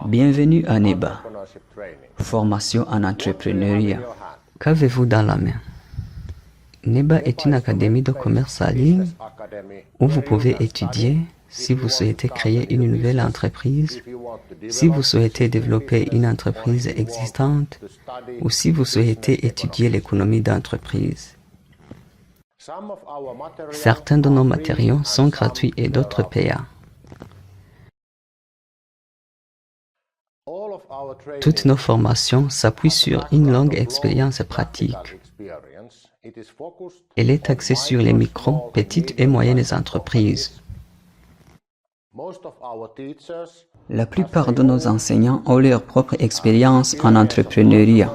Bienvenue à NEBA, formation en entrepreneuriat. Qu'avez-vous dans la main? NEBA est une académie de commerce en ligne où vous pouvez étudier si vous souhaitez créer une nouvelle entreprise, si vous souhaitez développer une entreprise existante ou si vous souhaitez étudier l'économie d'entreprise. Certains de nos matériaux sont gratuits et d'autres payants. Toutes nos formations s'appuient sur une longue expérience pratique. Elle est axée sur les micro, petites et moyennes entreprises. La plupart de nos enseignants ont leur propre expérience en entrepreneuriat.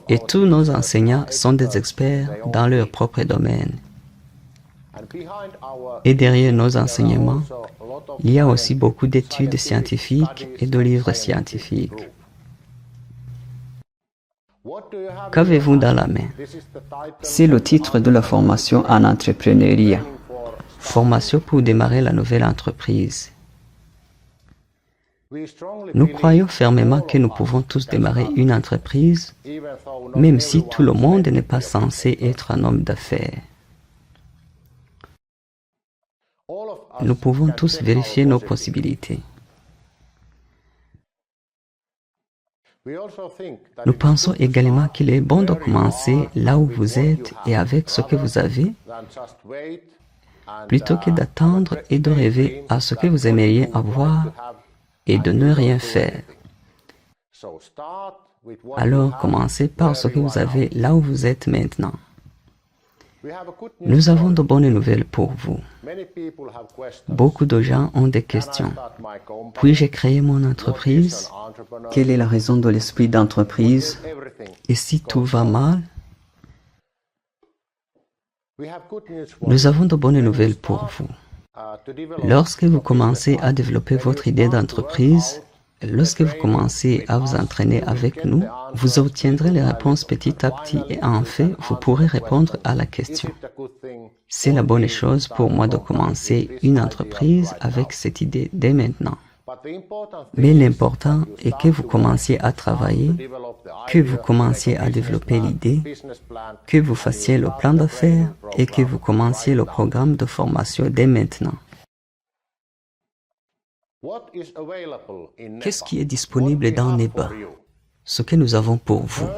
Et tous nos enseignants sont des experts dans leur propre domaine. Et derrière nos enseignements, il y a aussi beaucoup d'études scientifiques et de livres scientifiques. Qu'avez-vous dans la main? C'est le titre de la formation en entrepreneuriat. Formation pour démarrer la nouvelle entreprise. Nous croyons fermement que nous pouvons tous démarrer une entreprise, même si tout le monde n'est pas censé être un homme d'affaires. Nous pouvons tous vérifier nos possibilités. Nous pensons également qu'il est bon de commencer là où vous êtes et avec ce que vous avez, plutôt que d'attendre et de rêver à ce que vous aimeriez avoir et de ne rien faire. Alors commencez par ce que vous avez là où vous êtes maintenant. Nous avons de bonnes nouvelles pour vous. Beaucoup de gens ont des questions. Puis-je créer mon entreprise? Quelle est la raison de l'esprit d'entreprise? Et si tout va mal? Nous avons de bonnes nouvelles pour vous. Lorsque vous commencez à développer votre idée d'entreprise, lorsque vous commencez à vous entraîner avec nous, vous obtiendrez les réponses petit à petit et en fait, vous pourrez répondre à la question. C'est la bonne chose pour moi de commencer une entreprise avec cette idée dès maintenant. Mais l'important est que vous commenciez à travailler, que vous commenciez à développer l'idée, que vous fassiez le plan d'affaires et que vous commenciez le programme de formation dès maintenant. Qu'est-ce qui est disponible dans NEBA? Ce que nous avons pour vous.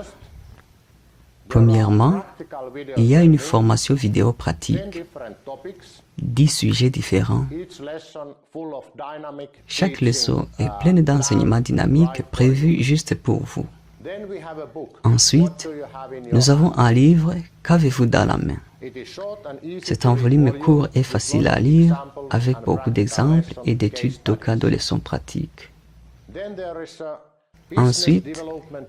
Premièrement, il y a une formation vidéo pratique, 10 sujets différents. Chaque leçon est pleine d'enseignements dynamiques prévus juste pour vous. Ensuite, nous avons un livre « Qu'avez-vous dans la main ?» C'est un volume court et facile à lire, avec beaucoup d'exemples et d'études de cas de leçons pratiques. Ensuite,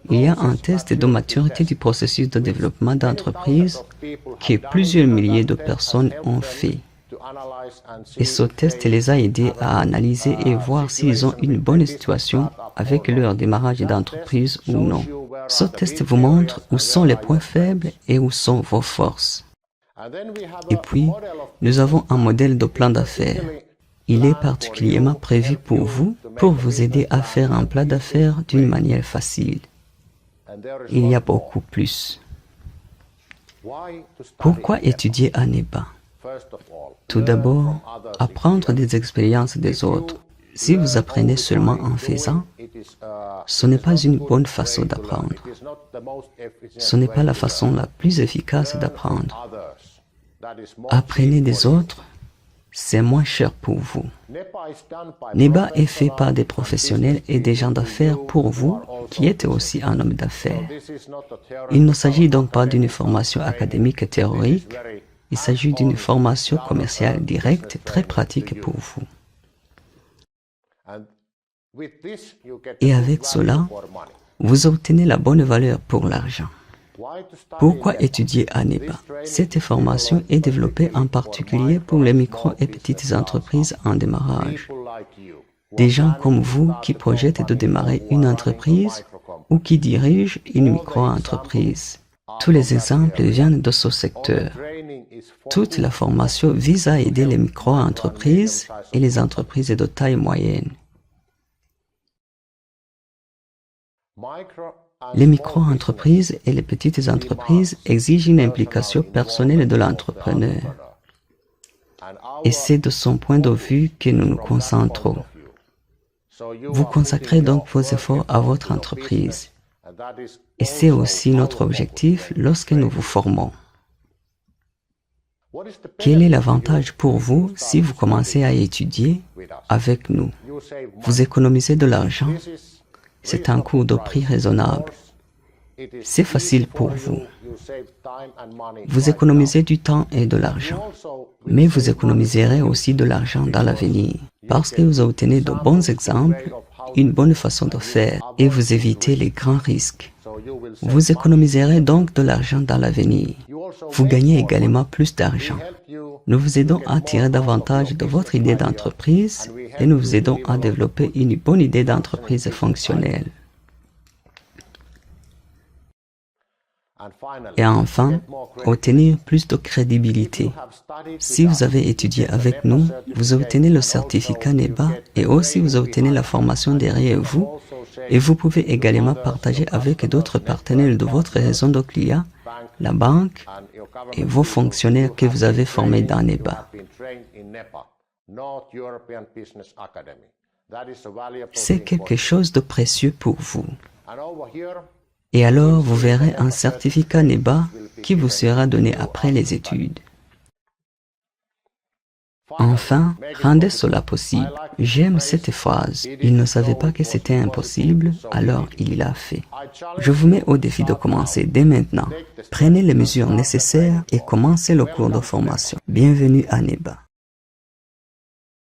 il y a un test de maturité du processus de développement d'entreprise que plusieurs milliers de personnes ont fait. Et ce test les a aidés à analyser et voir s'ils ont une bonne situation avec leur démarrage d'entreprise ou non. Ce test vous montre où sont les points faibles et où sont vos forces. Et puis, nous avons un modèle de plan d'affaires. Il est particulièrement prévu pour vous aider à faire un plan d'affaires d'une manière facile. Il y a beaucoup plus. Pourquoi étudier à NEBA? Tout d'abord, apprendre des expériences des autres. Si vous apprenez seulement en faisant, ce n'est pas une bonne façon d'apprendre. Ce n'est pas la façon la plus efficace d'apprendre. Apprenez des autres, c'est moins cher pour vous. NEBA est fait par des professionnels et des gens d'affaires pour vous qui êtes aussi un homme d'affaires. Il ne s'agit donc pas d'une formation académique théorique, il s'agit d'une formation commerciale directe très pratique pour vous. Et avec cela, vous obtenez la bonne valeur pour l'argent. Pourquoi étudier à NEBA? Cette formation est développée en particulier pour les micro et petites entreprises en démarrage. Des gens comme vous qui projettent de démarrer une entreprise ou qui dirigent une micro-entreprise. Tous les exemples viennent de ce secteur. Toute la formation vise à aider les micro-entreprises et les entreprises de taille moyenne. Les micro-entreprises et les petites entreprises exigent une implication personnelle de l'entrepreneur. Et c'est de son point de vue que nous nous concentrons. Vous consacrez donc vos efforts à votre entreprise. Et c'est aussi notre objectif lorsque nous vous formons. Quel est l'avantage pour vous si vous commencez à étudier avec nous? Vous économisez de l'argent. C'est un coût de prix raisonnable. C'est facile pour vous. Vous économisez du temps et de l'argent. Mais vous économiserez aussi de l'argent dans l'avenir parce que vous obtenez de bons exemples, une bonne façon de faire et vous évitez les grands risques. Vous économiserez donc de l'argent dans l'avenir. Vous gagnez également plus d'argent. Nous vous aidons à tirer davantage de votre idée d'entreprise et nous vous aidons à développer une bonne idée d'entreprise fonctionnelle. Et enfin, obtenir plus de crédibilité. Si vous avez étudié avec nous, vous obtenez le certificat NEBA et aussi vous obtenez la formation derrière vous et vous pouvez également partager avec d'autres partenaires de votre réseau de clients, la banque et vos fonctionnaires que vous avez formés dans NEBA. C'est quelque chose de précieux pour vous. Et alors, vous verrez un certificat NEBA qui vous sera donné après les études. Enfin, rendez cela possible. J'aime cette phrase. Il ne savait pas que c'était impossible, alors il l'a fait. Je vous mets au défi de commencer dès maintenant. Prenez les mesures nécessaires et commencez le cours de formation. Bienvenue à NEBA.